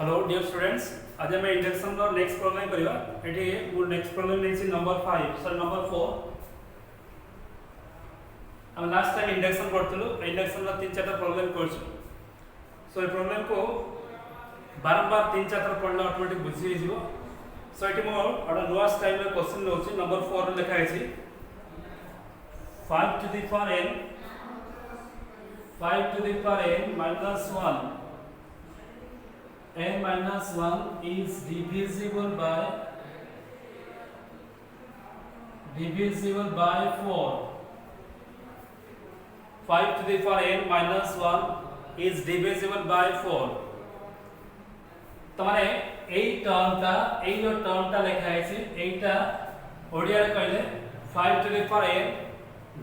Hello dear students, आज आम induction next problem करवा। एठी मो नेक्स्ट प्रॉब्लम नहीं नंबर 5 सॉरी नंबर 4। हम लास्ट टाइम इंडक्शन करथलो, इंडक्शन ला 3-4 प्रॉब्लम करछु। सो ए प्रॉब्लम को बारंबार 3-4 पढ़ले ऑटोमेटिक बुझी जिवो। सो एठी मो अडा नुवा स्टाइल रे क्वेश्चन नोछि नंबर 4 रे लिखा है 5 to the power n minus 1 n minus 1 is divisible by 4. 5 to the power n minus 1 is divisible by 4. तमारे एई टर्मटा लिखा है एटा ओडिया रे कहले 5 to the power n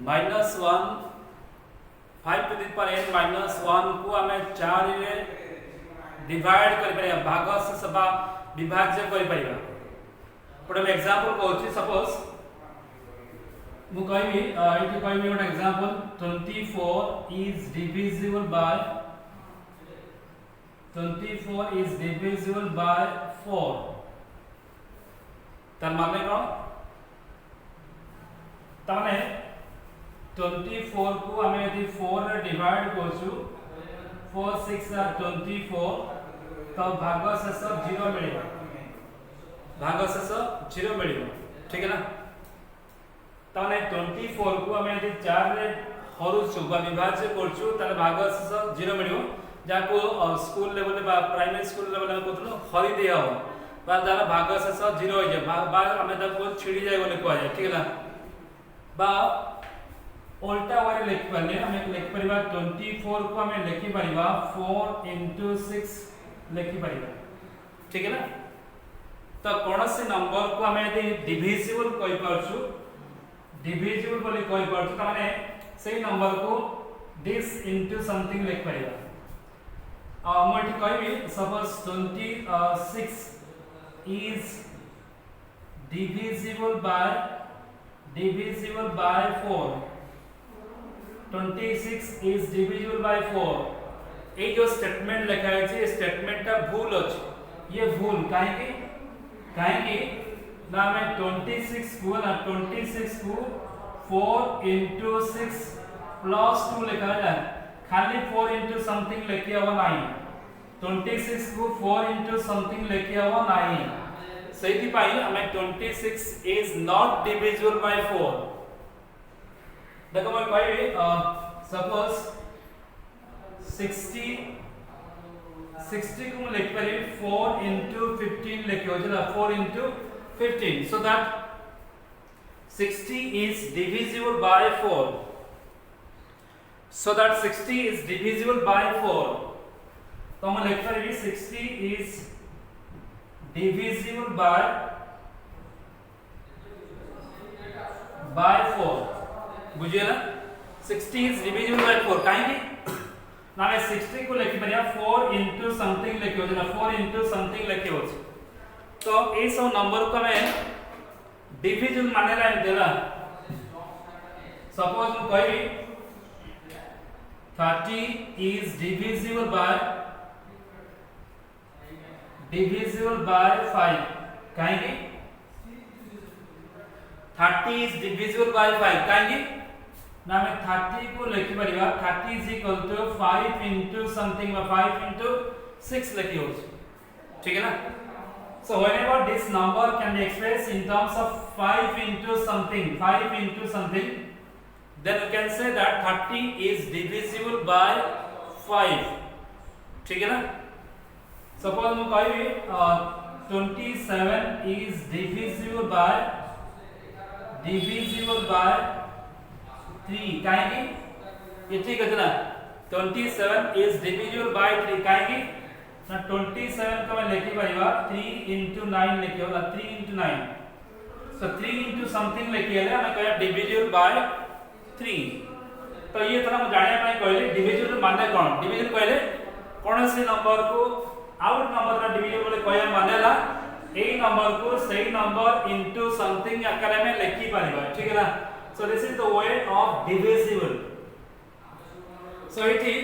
minus 1 5 to the power n minus 1 को हमें 4 रे डिवाइड कर परिया, भाग से सभा विभाज्य कर परिया। गोटे हम एग्जांपल कहूँ, सपोज मु कहबी इट कहबी गोटे एग्जांपल 24 is divisible by 4 तार माने कोन ताने 24 को हमें यदि 4 रे डिवाइड करछु 4 6 are 24 तो भाग शेष 0 मिलिबो, भाग शेष 0 मिलिबो, ठीक है ना। ताने 24 को हमें यदि 4 रे हरुछु बा विभाज्य करछु ताले भाग शेष 0 मिलिबो, जाको स्कूल लेवल बा प्राइमरी स्कूल लेवल में कोतनो हरि दिया हो बा तार भाग शेष 0 हो जाय बा हमें ताको छिड़ी जाय बोले कहै जाय, ठीक है ना। बा उल्टा वाले लिख पाले हमें लिख परिबा 24 को हमें लिखि परिबा 4 into 6 लिखि परिबा, ठीक है ना। तो कौन से नंबर को हमें यदि डिविजिबल कहि परछु, डिविजिबल बोली कहि परछु त माने सेही नंबर को दिस into समथिंग लिख परिबा। हम एठी कहबी suppose 26 is divisible by 4, 26 is divisible by 4। ये जो स्टेटमेंट लिखा है स्टेटमेंट का भूल अछि, ये भूल काहे ना मैं 26 को 4 into 6 plus 2 लिखा है, खाली 4 into समथिंग लिखि हवा नाही, 26 को 4 into समथिंग लिखि हवा नाही। सेति पाई हमें 26 is not divisible by 4। देखो मैं कहबी सपोज 60 को लिख पारी 4 into 15 लिखे हो जला 4 into 15 so that 60 is divisible by 4, so that 60 is divisible by 4। तो हम लिख पारी 60 is divisible by 4, बुझिए ना। 60 is divisible by 4 काहे ना मैं 60 को लिखि परिया 4 into समथिंग लिखि हो जला 4 into समथिंग लिखि हो। तो ए सब नंबर को हमें डिविजन माने ला देला। सपोज हम कहबी 30 is divisible by 5 काहे 30 is divisible by 5 काहे ना मैं 30 को लिखि परिबा 30 is equal to 5 into something or 5 into 6 लिखि हो, ठीक है ना। So whenever this number can be expressed in terms of 5 into something, then you can say that 30 is divisible by 5, ठीक है ना। Suppose मैं कहबी 27 is divisible by 3 काहे ये ठीक है ना। 27 is divisible by 3 काहे ना 27 को मैं लिखि परिबा 3 into 9 लिखि होला 3 into 9, so 3 into समथिंग लिखि होला मैं कहया divisible by 3। तो ये तरह हम जानिया पई कहले divisible माने कोन, divisible कहले कौन से नंबर को आउट नंबर का डिविजन बोले कहया मानेला ए नंबर को सही नंबर into समथिंग आकार में लिखि परिबा, ठीक है ना। So this is the way of divisible। So it is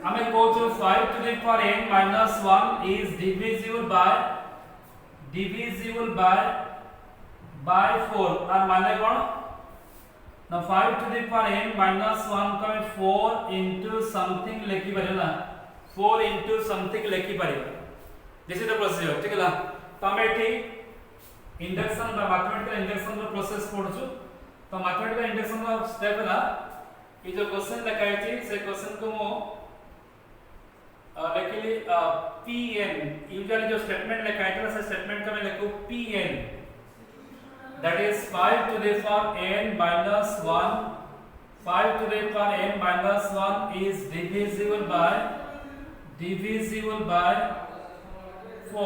हमें कहू 5 to the power n minus 1 is divisible by 4 और माने कौन ना 5 to the power n minus 1 को 4 into something लिखि परियो ना 4 into something लिखि परियो दिस इज द प्रोसीजर ठीक है ना तो हमें एठी इंडक्शन बा मैथमेटिकल इंडक्शन रो प्रोसेस पढछु तो मैथमेटिकल इंडक्शन रो स्टेप ना ये जो क्वेश्चन लिखा है से क्वेश्चन को मो लिखली pn यूजुअली जो स्टेटमेंट लिखा है से स्टेटमेंट का मैं लिखूं pn that is 5 to the power n minus 1 5 to the power n minus 1 is divisible by 4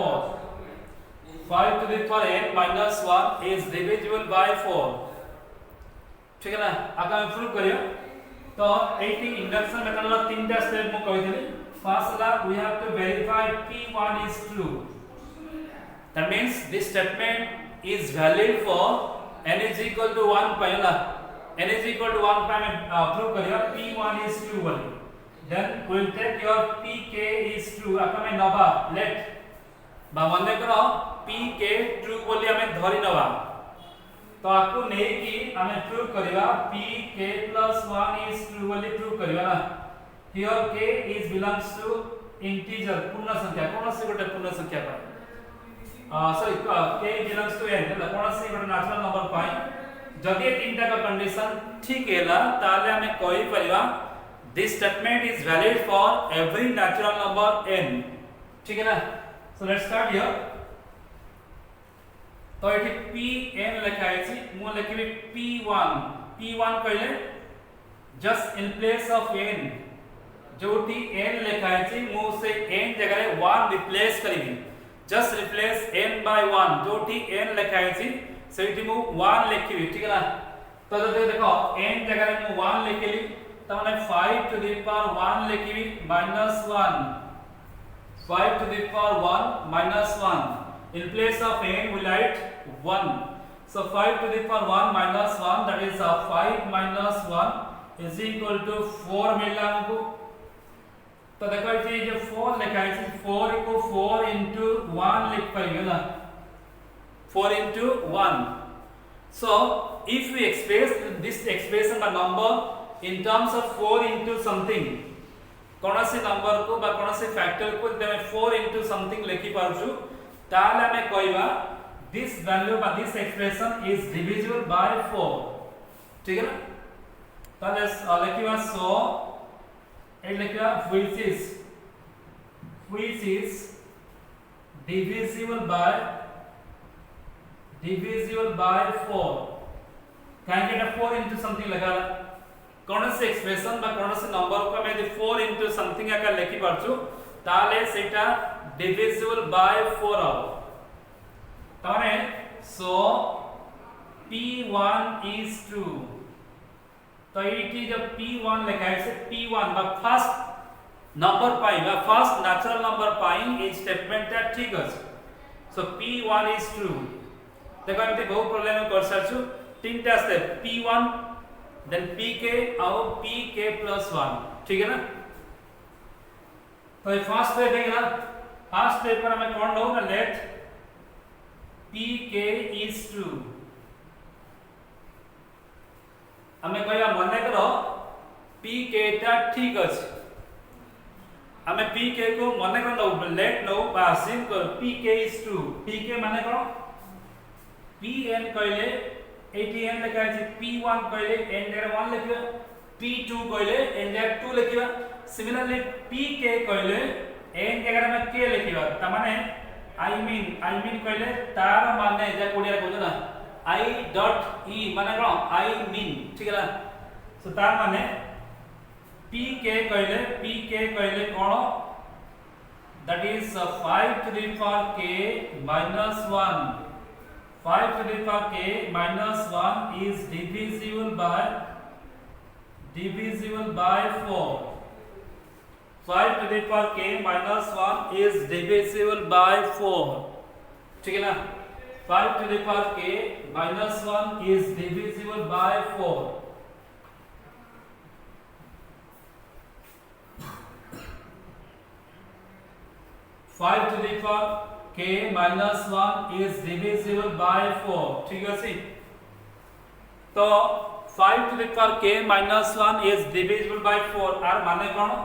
5 to the power n minus 1 is divisible by 4 ठीक है ना आगे हम प्रूव करियो तो एटी इंडक्शन मेथड रो तीनटा स्टेप मु कहितली फर्स्ट ला we have to verify p1 is true that means this statement is valid for n is equal to 1 पहला n is equal to 1 पे मैं प्रूव करियो p1 is true बोली then we will take your pk is true आका में नबा late बा मन करो pk true बोली हमें धरि नबा तो आपको नहीं कि हमें प्रूव करियो pk plus 1 is true बोली प्रूव करियो ना here k is belongs to integer पूर्ण संख्या कौन से गोटे पूर्ण संख्या पर sorry k belongs to n मतलब कौन से गोटे नेचुरल नंबर पाई जदि तीनटा का कंडीशन ठीक हैला ताले हमें कहि परिबा this statement is valid for every natural number n ठीक है ना so let's start here तो एठी pn लिखा है छी मु लिखबी p1 कहले just in place of n जोटी n लिखा है छी मु से n जगह रे 1 रिप्लेस करबी just replace n by 1 जोटी n लिखा है छी सेठी मु 1 लिखबी ठीक है ना तो देखो n जगह रे मु 1 लिखली तो माने 5 to the power 1 लिखबी minus 1 5 to the power 1 minus 1 in place of n we write 1 so 5 to the power 1 minus 1 that is 5 minus 1 is equal to 4 मिला हमको तो देखो ये जो 4 लिखा है 4 को 4 into 1 लिख पाएंगे ना 4 into 1 so if we express this expression by number in terms of 4 into something कौन से नंबर को बा कौन से फैक्टर को तमे 4 into something लिखि पारछु ताले हमें कहबा this value by this expression is divisible by 4 ठीक है ना ताले लिखिबा so एक लिखिबा which is divisible by 4 काहे के 4 into something लगा कौन से एक्सप्रेशन बा कौन से नंबर को मैं यदि 4 into something आका लिखि परछु ताले सेटा divisible by 4 हो ताने so p1 is true तो ये जब p1 लिखा है से p1 बा फर्स्ट नंबर पाई बा फर्स्ट नेचुरल नंबर पाई इन स्टेटमेंट ता ठीक अछि सो p1 is true देखो एमते बहुत प्रॉब्लम कर सरछु तीनटा स्टेप p1 देन pk और pk plus 1 ठीक है ना तो ये फर्स्ट स्टेप है ना फर्स्ट स्टेप पर हमें कौन लो ना लेट pk is true हमें कहया मन करो pk ता ठीक अछि हमें pk को मन करो लेट नो पासिंग कर pk is true pk माने करो pn कहले atn लिखा है p1 कहले n जगह 1 लिखियो p2 कहले n जगह 2 लिखियो सिमिलरली pk कहले n जगह में k लिखियो त माने I mean कहले तार माने जे कोडिया कहलो ना I dot e माने कौन I mean ठीक है ना सो तार माने pk कहले कौन that is 5 to the power k minus 1 5 to the power k minus 1 is divisible by 4 5 to the power k minus 1 is divisible by 4 ठीक है ना 5 to the power k minus 1 is divisible by 4 5 to the power k minus 1 is divisible by 4 ठीक है सी तो 5 to the power k minus 1 is divisible by 4 are माने कौन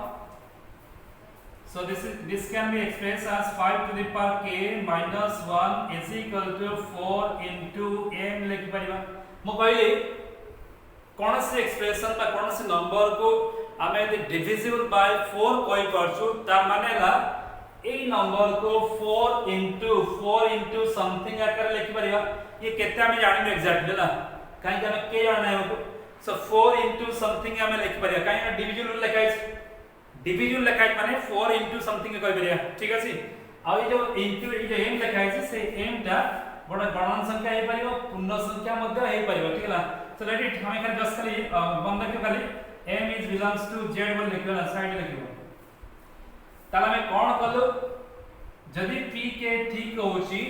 so this can be expressed as 5 to the power k minus 1 is equal to 4 into m लिखि परिबा मो कहली कौन से एक्सप्रेशन बा कौन से नंबर को आमे यदि डिविजिबल बाय 4 कहि परछु तार माने ला ए नंबर को 4 into समथिंग आकर लिखि परिबा ये केते हमें जानि एग्जैक्टली ना काहे कि हमें के जाना है सो 4 into समथिंग हमें लिखि परिबा काहे ना डिविजिबल लिखाइ डिविजन लिखाइ माने 4 into समथिंग कहि परिया ठीक अछि आ ये जो इनटू ये जो m लिखाइ छै से m टा बडा गणन संख्या हे परिबो पूर्ण संख्या मध्ये हे परिबो ठीक है सो लेट इट हम एखन जस्ट खाली बंद रखियो खाली m is belongs to z बोल लिखियो ना साइड लिखियो ताला में कोन कलो जदी p के ठीक होची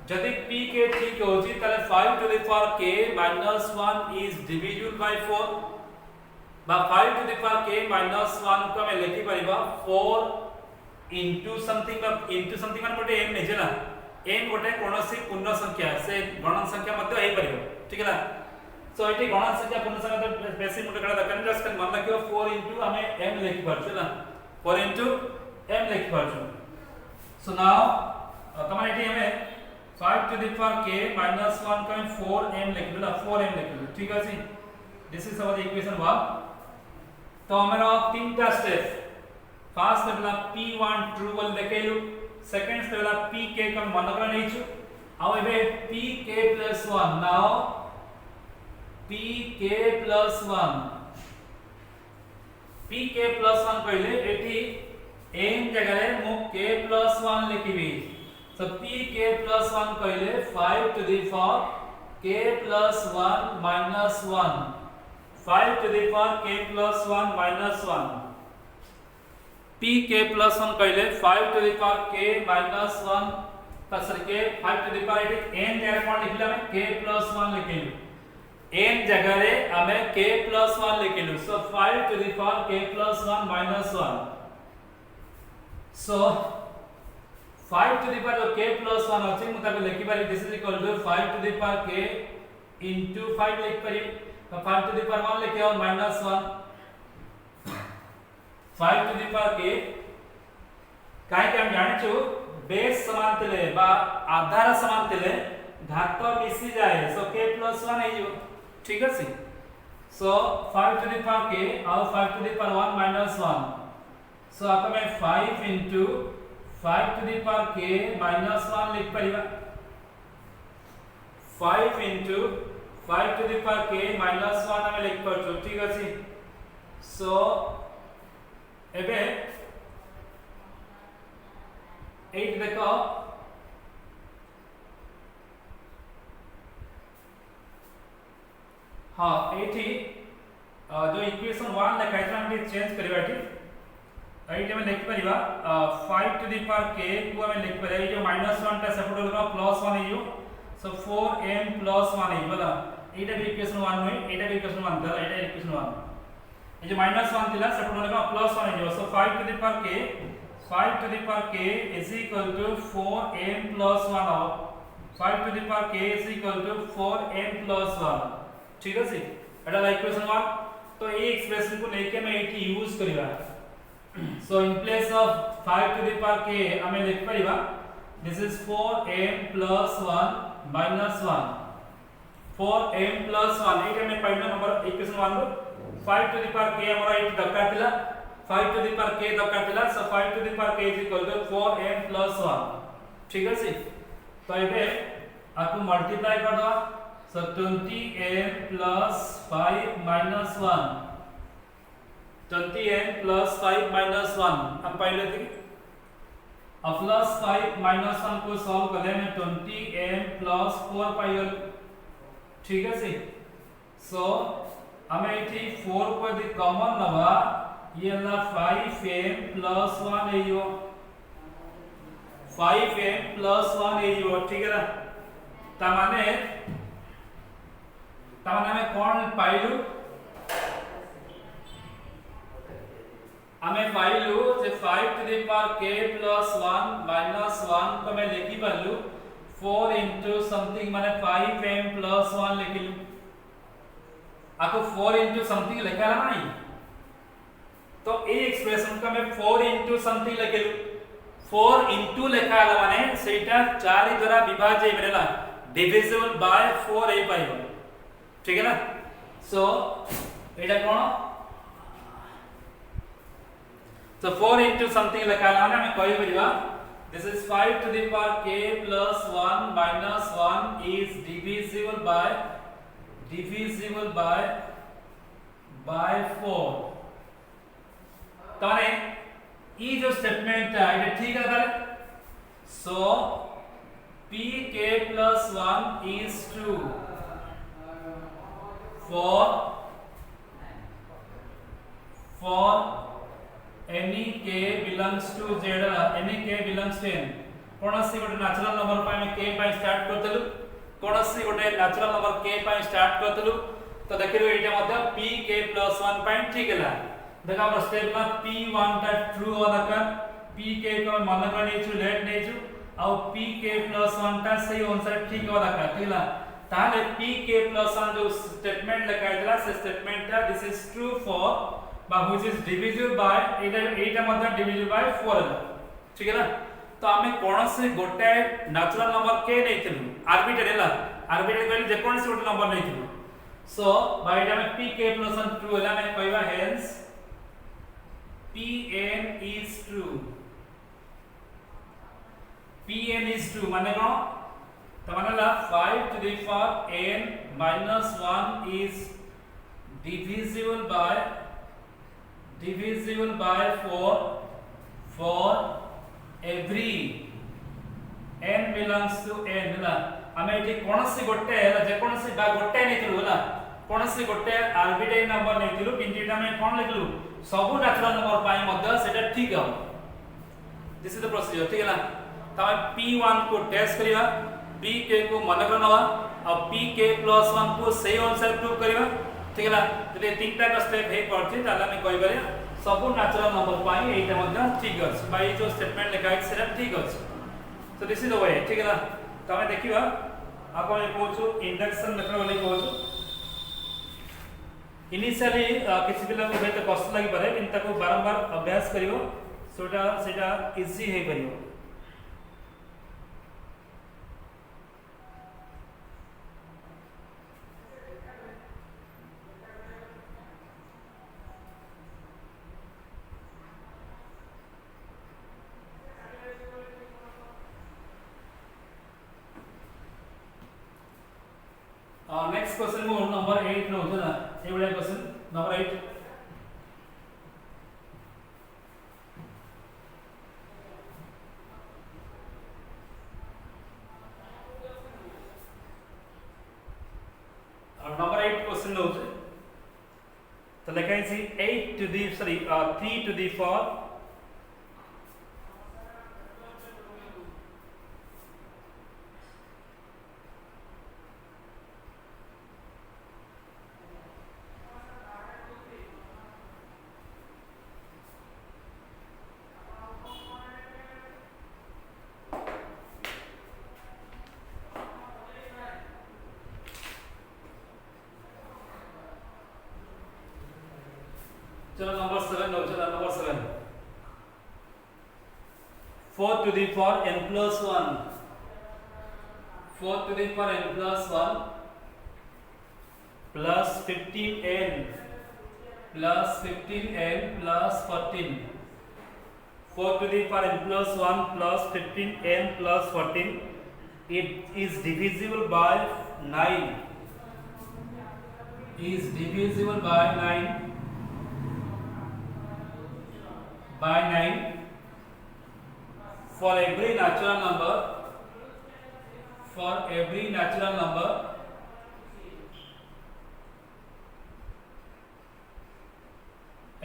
जदी p के ठीक होची ताले 5 to the power k minus 1 is divisible by 4 बा 5 to the power k minus 1 को मैं लिखि परिबा 4 into something माने मोटे m नै जेना m गोटे कोनोसी पूर्ण संख्या से गणन संख्या मध्ये हे परिबो ठीक है ना सो एटी गणन संख्या पूर्ण संख्या तो बेसिक मोटे करा दरकार जस्ट मन रखियो 4 into हमें m लिखि परछु ना 4 into m लिखि परछु सो नाउ तमारे एटी हमें 5 to the power k minus 1 को 4m लिखिबो ना 4m लिखिबो ठीक है जी दिस इज आवर इक्वेशन 1 तो हमारा तीनटा स्टेप फर्स्ट स्टेप ला p1 ट्रू बोल देखेलु सेकंड स्टेप ला pk का मन करा नै छु आ एबे pk + 1 नाउ pk + 1 pk + 1 पहले एठी n जगह रे मु k + 1 लिखिबी सो pk + 1 कहले 5 to the power k + 1 minus 1 5 to the power k plus 1 minus 1 p k plus 1 कहले 5 to the power k minus 1 plus k 5 to the power it n जगह कोन लिखला में k plus 1 लिखिलु n जगह रे हमें k plus 1 लिखिलु so 5 to the power k plus 1 minus 1 so 5 to the power k plus 1 अछि मुताबिक लिखि पारि this is equal to 5 to the power k into 5 लिख पारि तो 5 to the power 1 लिखे और minus 1 5 to the power k काहे कि हम जानि छु बेस समान थिले बा आधार समान थिले घात मिसी जाए सो k plus 1 हे जो ठीक अछि सो 5 to the power k और 5 to the power 1 minus 1 सो आप में 5 into 5 to the power k minus 1 लिख परिबा 5 into 5 to the power k minus 1 हमें लिख परछु ठीक अछि सो एबे 8 देखो हां एठी जो इक्वेशन 1 लिखाइ छै हम चेंज करबा एठी एठी में लिख परिबा 5 to the power k को हमें लिख परिबा जो -1 टा सेपरेट होगा +1 है जो सो 4m + 1 है बोला एटा भी इक्वेशन 1 में एटा भी इक्वेशन 1 था एटा इक्वेशन 1 ये जो -1 थिला सेपरेट होगा +1 है जो सो 5 to the power k is equal to 4m + 1 हो 5 to the power k is equal to 4m + 1 ठीक है सी एटा इक्वेशन 1 तो ये एक्सप्रेशन को लेके मैं एटी यूज करिबा so in place of 5 to the power k हमें लिख परिबा this is 4m + 1 minus 1 4m plus 1 एटा में पहला नंबर इक्वेशन 1 रो 5 to the power k हमरा एट दरकार थिला 5 to the power k दरकार थिला सो 5 to the power k is equal to 4m plus 1 ठीक है सी तो एबे आपको मल्टीप्लाई कर दो सो 20m plus 5 minus 1 20m plus 5 minus 1 हम पहले थे अब प्लस 5 minus 1 को सॉल्व करने में 20m plus 4 पाइल ठीक है सी सो हमें इठी 4 को यदि कॉमन नवा ये ला 5m plus 1 है यो 5m plus 1 है यो ठीक है ना तामाने हमें कौन पाइलु आमे पाइलु जे 5 to the power k plus 1 minus 1 को मैं लिखि पालु 4 into something माने 5m plus 1 लिखिलु आको 4 into something लिखा है नहीं तो ए एक्सप्रेशन को मैं 4 into something लिखिलु 4 into लिखा है माने सेटा 4 द्वारा विभाज्य बनेला डिविजिबल बाय 4 ए पाइबो ठीक है ना सो एटा कोन so 4 into something लिखा है माने हमें कहि परिबा this is 5 to the power k plus 1 minus 1 is divisible by 4 ताने ई जो स्टेटमेंट है ये ठीक है ताले so p k plus 1 is true for any k belongs to z any k belongs to n कोनसी गोटे नेचुरल नंबर पे हम k पे स्टार्ट करतलु कोनसी गोटे नेचुरल नंबर k पे स्टार्ट करतलु तो देखिरो एटा मध्य p k plus 1 पे ठीक हैला देखा हमर स्टेप में p1 टा ट्रू हो दरकार p k को मन कर नै छु लेट नै छु आ p k plus 1 टा सही आंसर ठीक हो दरकार ठीक हैला ताले p k plus 1 जो स्टेटमेंट लिखा हैला से स्टेटमेंट टा दिस इज ट्रू फॉर बा which is divisible bye Etah Madhya divisible by 4 ठीक है ना तो आमे कोनसे गोटे नेचुरल नंबर k नैथिलु आर्बिट्रेरी हैला आर्बिट्रेरी कहली जे कोनसे गोटे नंबर नैथिलु सो बाय एटा में p k plus 1 ट्रू हैला मैं कहबा hence pn is true pn is true माने कोन तो मानेला 5 to the power n minus 1 is divisible by 4 for every n belongs to n हैला हमें एठी कोनसी गोटे हैला जे कोनसी बा गोटे नैथिलु हैला कोनसी गोटे आर्बिट्रेरी नंबर नैथिलु किंतु एटा में कोन लिखलु सबु नेचुरल नंबर पाई मध्य सेटा ठीक हो दिस इज द प्रोसीजर ठीक है ना तो हम p1 को टेस्ट करिया pk को मन करनवा और pk plus 1 को सही आंसर प्रूव करिया ठीक है ना तो ये तीनटा का स्टेप हे पड़छि ताला में कहि बरे सबु नेचुरल नंबर पाई एटा मध्य ठीक अछि बाई जो स्टेटमेंट लिखा है सेटा ठीक अछि so this is the way ठीक है ना तो हम देखिबा आपण कहूछु इंडक्शन मेथड वाली कहूछु इनिशियली किसी पिला को बहुत कष्ट लागि पारे किंतु ताको बारंबार अभ्यास करियो सेटा इजी हे परियो नेक्स्ट क्वेश्चन को नंबर 8 नो होता ना ये वाला क्वेश्चन नंबर 8 और नंबर 8 क्वेश्चन होते तो लिखा है 8 to the 3 to the 4 चलो नंबर 7 नो चलो number 7 4 to the power n plus 1 4 to the power n plus 1 plus 15n plus 15n plus 14 4 to the power n plus 1 plus 15n plus 14 it is divisible by 9 is divisible by 9 for every natural number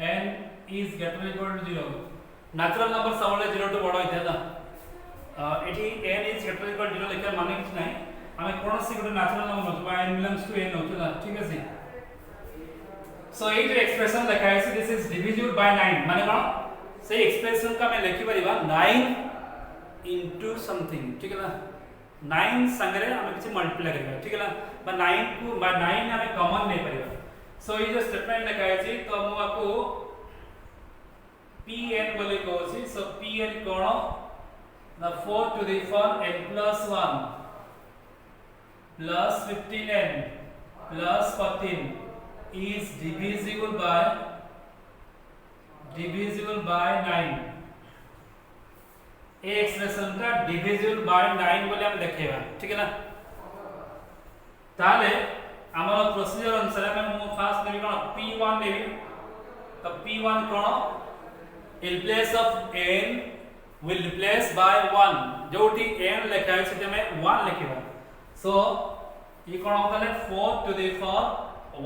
n is greater or equal to 0 natural number सबले 0 to बड़ होइथे ना एठी n is greater or equal to 0 लिखा माने कुछ नहीं हमें कौन सी गोटे नेचुरल नंबर होतो n belongs to n होतो ना ठीक है सो ये जो एक्सप्रेशन लिखा है दिस इज डिविजिबल बाय 9 माने कोन से एक्सप्रेशन का मैं लिखि परिबा 9 इनटू समथिंग ठीक है ना 9 संगे हम किसी मल्टीप्लाई करिबा ठीक है ना 9 को 9 हमें कॉमन नहीं परिबा सो ये जो स्टेटमेंट लिखा है तो मु आपको pn बोले कहूची सो pn cone the 4 to the power n plus 1 plus 15n plus 14 is divisible by 9 A expression का डिविजिबल बाय 9 बोले हम देखेबा ठीक है ना ताले हमर प्रोसीजर अनुसार हम फास्ट नेबी कोन p1 नेबी तो p1 cone in place of n will replace by 1 जोटी n लिखा है से में 1 लिखिबा सो ये कोन होता है 4 to the power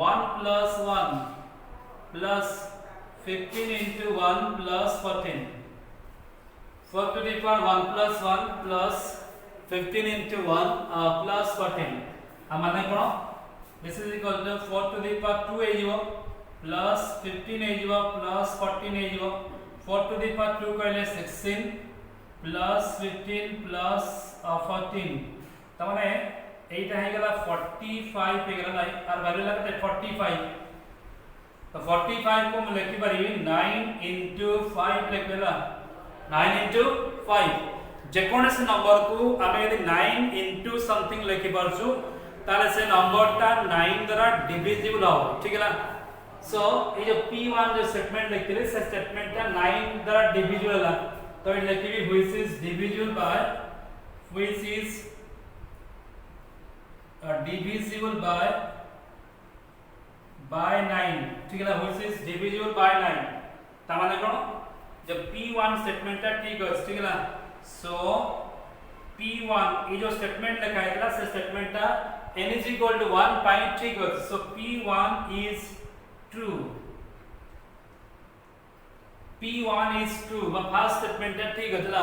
1 plus 1 plus 15 into 1 plus 14 4 to the power 1 plus 1 plus 15 into 1 plus 14 माने कोन this is equal to 4 to the power 2 ए जीवो plus 15 ए जीवो plus 14 ए जीवो 4 to the power 2 कहले 16 plus 15 plus 14 तमाने एटा हे गेला 45 हे गेला और वैल्यू लगते 45 तो 45 को मैं लिखि पारी 9 into 5 लिखला 9 into 5 जेकोनसी नंबर को आमे यदि 9 into समथिंग लिखि परछु ताले से नंबर ता 9 द्वारा डिविजिबल हो ठीक है ना सो ये जो p1 जो स्टेटमेंट लिखले से स्टेटमेंट ता 9 द्वारा डिविजिबल है तो ये लिखि व्हिच इज डिविजिबल बाय 9 ठीक है ना व्हिच इज डिविजिबल बाय 9 ता माने कोन जब p1 स्टेटमेंट ता ठीक है ठीक है ना सो p1 ये जो स्टेटमेंट लिखा है से स्टेटमेंट ता n is equal to 1 point ठीक है सो p1 is true p1 is true व फर्स्ट स्टेटमेंट ता ठीक है ना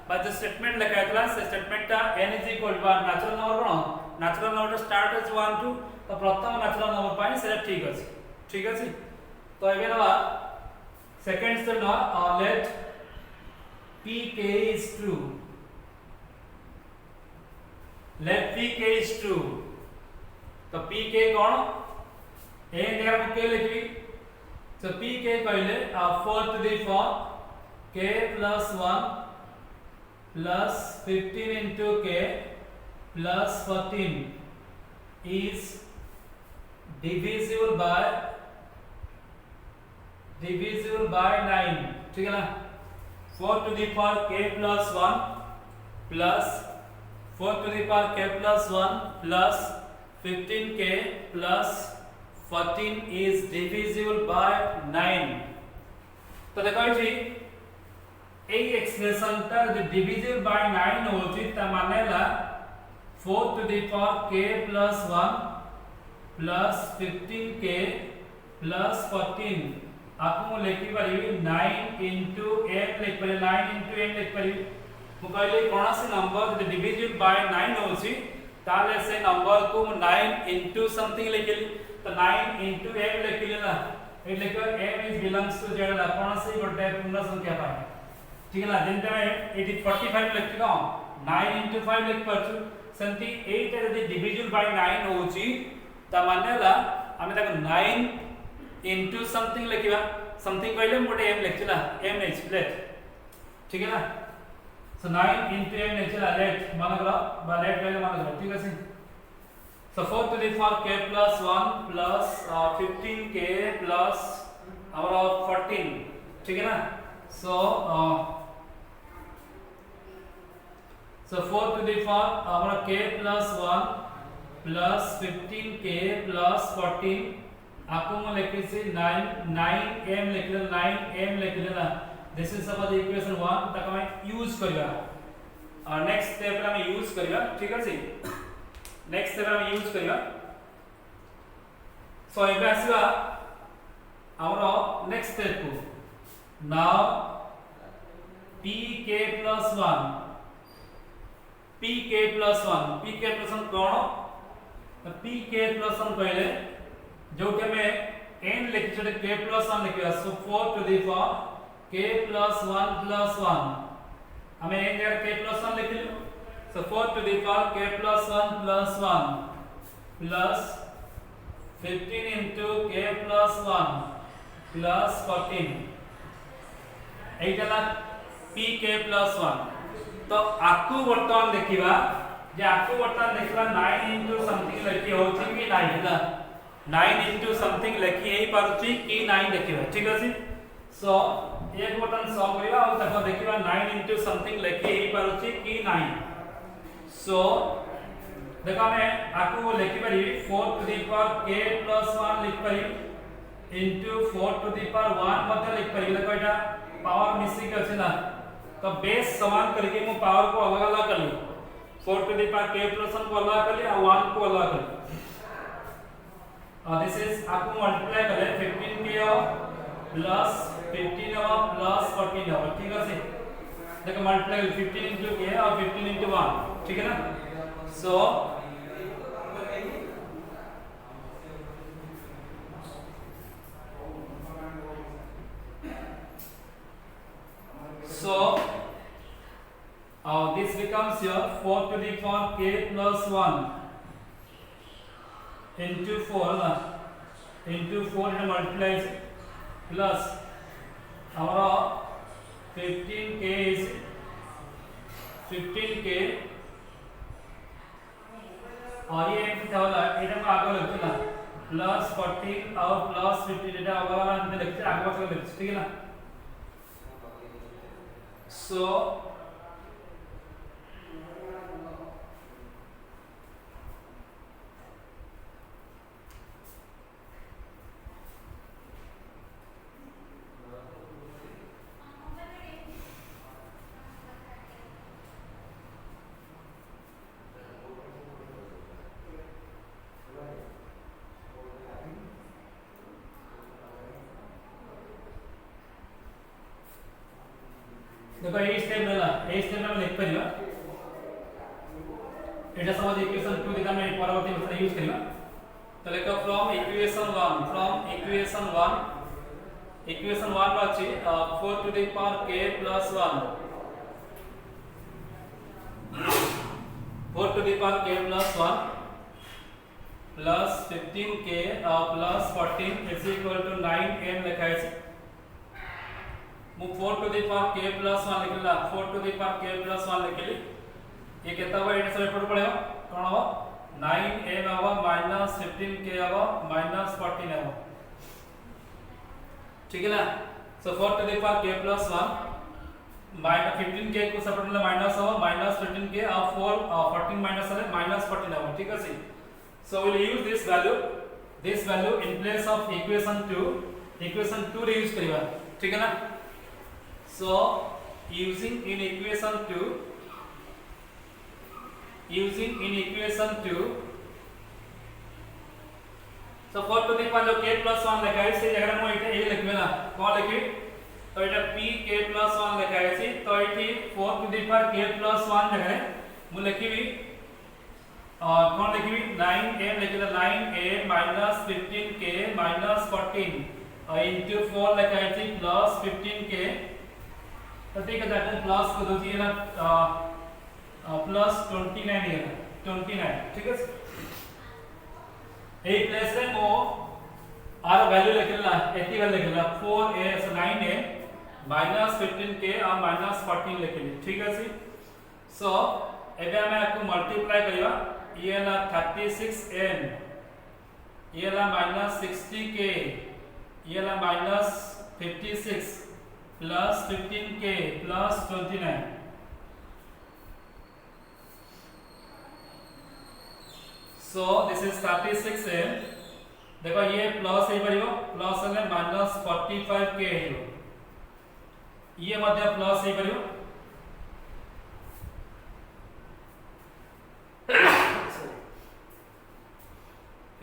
बट जो स्टेटमेंट लिखा है से स्टेटमेंट ता n is equal to 1 natural number कोन नेचुरल नंबर स्टार्ट एज 1 2 तो प्रथम नेचुरल नंबर पाई से ठीक है तो एबे ना second statement let pk is true let pk is true तो pk कोन ए जगह में k लिखबी तो pk कहले 4 to the power k plus 1 plus 15 into k plus 14 is divisible by 9 ठीक है ना 4 to the power k plus 1 plus 4 to the power k plus 1 plus 15k plus 14 is divisible by 9 तो देखो जी ए expression ता जो divisible by 9 होची त मानेला 4 to the power k plus 1 plus 15k plus 14 आपको लिखि परिबी 9 into n लिख परिबी 9 into n लिख परिबी मु कहले कोनसी नंबर जो डिविजिबल बाय 9 होची ताले से नंबर को 9 into समथिंग लिखली तो 9 into m लिखली ना ए लिखो m is belongs to z ला कोनसी गोटे पूर्ण संख्या पाए ठीक है ना जेंटा में 45 लिखि न 9 into 5 लिख परछु संति 8 यदि डिविजिबल बाय 9 होची त मानेला हमें ताको 9 into समथिंग लिखिबा समथिंग कहले मोटे m लिखला m is let ठीक है ना सो 9 into m लिखला let मानकरा बा let कहले मानकरा ठीक है सो 4 to the power k plus 1 plus 15k plus our 14 ठीक है ना so 4 to the power our k plus 1 plus 15k plus 14 आपको मैं लिखि से 9m लिख ले 9m लिख लेना दिस इज सपोज इक्वेशन 1 तक मैं यूज करबा और नेक्स्ट स्टेप रे मैं यूज करबा ठीक है नेक्स्ट स्टेप रे मैं यूज करबा सो एबे आसीबा हमरो नेक्स्ट स्टेप को now pk plus 1 pk plus 1 कोन तो pk plus 1 कहले जो के में n लिख छे k plus 1 लिखिया सो 4 to the power k plus 1 हमें एक जगह k plus 1 लिख लो। So 4 to the power k plus 1 plus 15 into k plus 1 plus 14 एइटा pk plus 1। तो आकु वर्तमान देखिबा जे आकु वर्तमान देखिबा 9 into समथिंग लेखि होछि कि 9 हैला 9 into समथिंग लेखि हेई पारुछि कि 9 देखिबा ठीक अछि। सो एक बटन सॉल्व करिबा और तको देखिबा 9 into समथिंग लेखि हेई पारुछि कि 9। सो देखो हमें आकु लेखि पारि 4 to the power k plus 1 लिख पारि into 4 to the power 1 मध्ये लिख पारि। देखो एटा पावर मिसी के अछि ना तो बेस समान करके मु पावर को अलग अलग कर ली 4 to the power k plus 1 को अलग कर लिया 1 को अलग कर लिया। दिस इज आपको मल्टीप्लाई करे 15k प्लस 15 प्लस 14 ठीक है से देखो मल्टीप्लाई 15 into k और 15 into 1 ठीक है ना। सो this becomes your 4 to the power k plus 1 into 4 into 4 and multiplies plus our 15k is 15k और ये क्या होला एटा को आगे लिखते ना प्लस 14 और प्लस 15 एटा आगे वाला अंत लिखते आगे वाला लिखते ठीक है ना। सो देखो ए स्टेप में लिख परिबा एटा समझ इक्वेशन 2 देखा मैं परवर्ती में यूज करिबा। तो लेखो फ्रॉम इक्वेशन 1 अछि 4 to the power k plus 1 4 to the power k plus 1 plus 15k plus 14 is equal to 9m लिखा है। मु 4 to the power k plus 1 लिखला 4 to the power k plus 1 लिखली ये केता हो एटा सब एपट पड़ेगा कोन हो 9m हो minus 15k हो minus 14 हो ठीक है ना। सो 4 to the power k plus 1 minus 15k को सेपरेट में माइनस हो minus 15k और 14 माइनस है minus 14 हो ठीक है। So we will use this value in place of equation 2 रे यूज करिबा ठीक है ना। So using in equation 2 so 4 to the power जो k plus 1 लिखा है से जगह में एटा ए लिखबे ना कोन लिखि तो एटा p k plus 1 लिखा है सी तो एठी 4 to the power k plus 1 जगह मु लिखिबी कोन लिखिबी 9m लिखिला 9a minus 15k minus 14 into 4 लिखा है सी plus 15k तो ठीक है जाके प्लस को दो जी ना प्लस 29 है 29 ठीक है। ए प्लेस रे मो आर वैल्यू लिखला एती वैल्यू लिखला 4a so 9a minus 15k और minus 14 लिखली ठीक है सी। सो एबे हमें आपको मल्टीप्लाई करिवा ये ला 36m ये ला minus 60k ये ला minus 56 plus 15k plus 29 so this is 36m देखो ये प्लस हे परिबो प्लस है minus 45k हे ये मध्य प्लस हे परिबो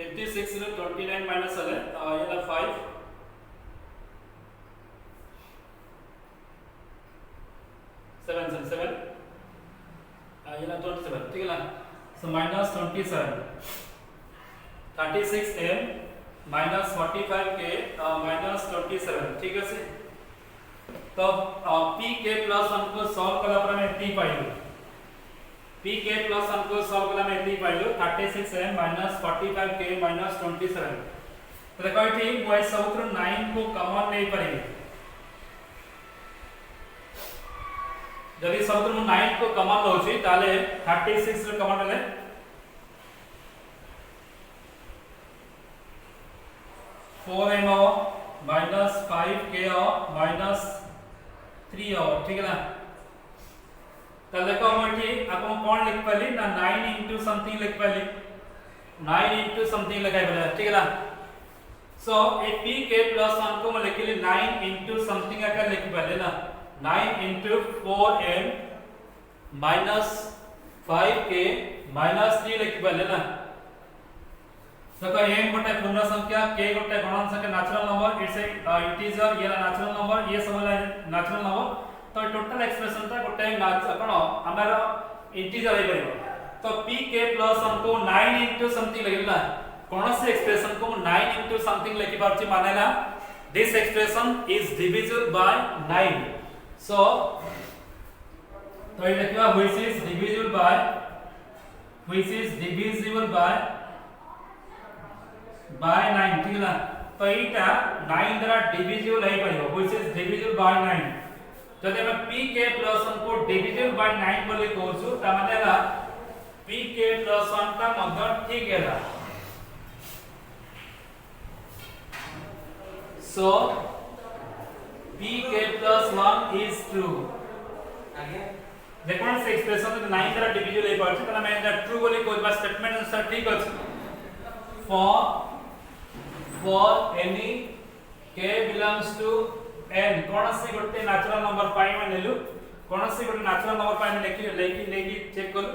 56 रे 29 माइनस है ये ला 5 7 ये ला 27 ठीक है ना। सो minus 27 36m minus 45k minus 27 ठीक है से। तो p k plus 1 को सॉल्व कला पर हम एती पाइलु p k plus 1 को सॉल्व कला हम एती पाइलु 36m minus 45k minus 27 तो देखो एठी मु सबुत्र 9 को कॉमन नै परिबे जदि सबुत्र मु 9 को कॉमन लउची ताले 36 रे कॉमन ले 4m minus 5k minus 3 ठीक है ना तो देखो हम एठी आपन कोन लिख पाली ना 9 into समथिंग लिख पाली 9 into समथिंग लगाई बला ठीक है ना सो ए pk plus 1 को मैं लिखली 9 into समथिंग आकर लिख पाले ना 9 into 4m minus 5k minus 3 लिख पाले ना देखो m गोटे पूर्ण संख्या k गोटे गणन संख्या natural number it's a integer ये नेचुरल नंबर ये सब नेचुरल नंबर तो टोटल एक्सप्रेशन ता गोटे कोन हमर इंटीजर हे परिबो तो pk plus 1 को 9 into समथिंग लिखला कौन से एक्सप्रेशन को 9 into समथिंग लिखि पारछि माने ना this expression is divisible by 9 सो तो ये लिखवा व्हिच इज डिविजिबल बाय 9 ठीक ना तो एटा 9 द्वारा डिविजिबल हे परिबो व्हिच इज डिविजिबल बाय 9 जदि हम pk plus 1 को डिविजिबल बाय 9 बोली कहछु त माने ना pk plus 1 का मतलब ठीक है so pk plus 1 is true देखो से एक्सप्रेशन 9 द्वारा डिविजिबल हे पारछि त मैं ट्रू बोली कहबा स्टेटमेंट आंसर ठीक अछि for any k belongs to n कौन से गोटे नेचुरल नंबर पाई मैं नेलु कौन से गोटे नेचुरल नंबर पाई मैं लेकी चेक करू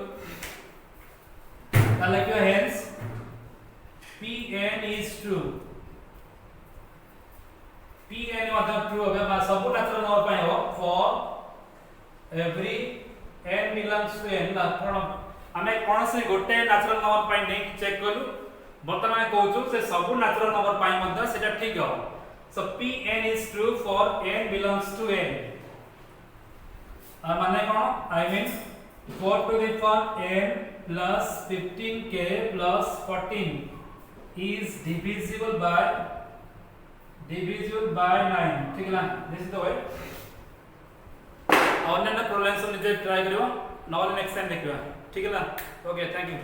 ताले क्यों hence pn is true pn मतलब ट्रू होगा बा सब नेचुरल नंबर पाई हो for every n belongs to n ना हमें कौन से गोटे नेचुरल नंबर पाई नहीं चेक करू बर्तमान कहूछु से सब नेचुरल नंबर पाई मतलब सेटा ठीक हो so pn is true for n belongs to n माने कोन I mean 4 to the power n plus 15k plus 14 is divisible by 9 ठीक है ना दिस इज द वे अन्य प्रॉब्लम सब निजे ट्राई करियो नॉलेज नेक्स्ट टाइम देखियो ठीक है ना okay thank you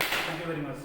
very much